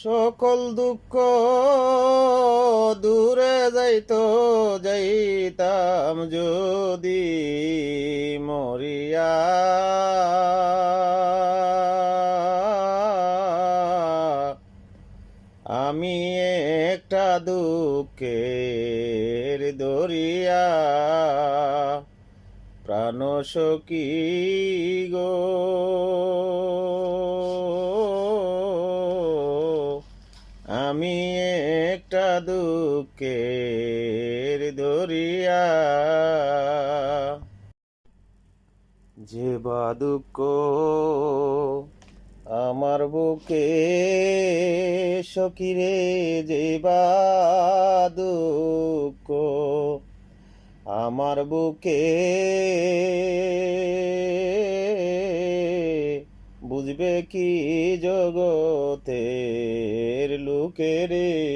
সকল দুঃখ দূরে যাইতো, যাইতাম যদি মরিয়া। আমি একটা দুঃখের দরিয়া, প্রাণ সখী গো। আমি একটা দুঃখের দরিয়া, যে বা দুঃখ আমার বুকে সখিরে, যে বা দুঃখ আমার বুকে, বুঝবে কি জগতের লোকেরে।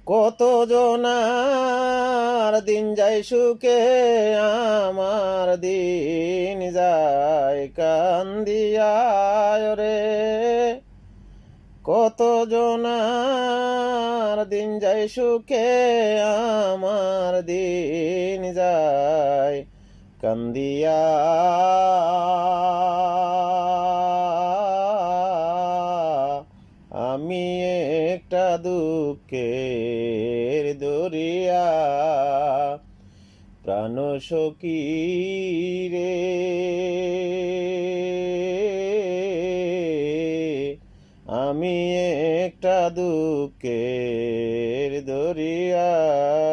কত জনার দিন যায় সুখে, আমার দিন যায় কান্দিয়া রে। কত জনার দিন যায় সুখে, আমার দিন যায় কান্দিয়া। আমি একটা দুঃখের দরিয়া, প্রাণ সখী রে। আমি একটা দুঃখের দরিয়া।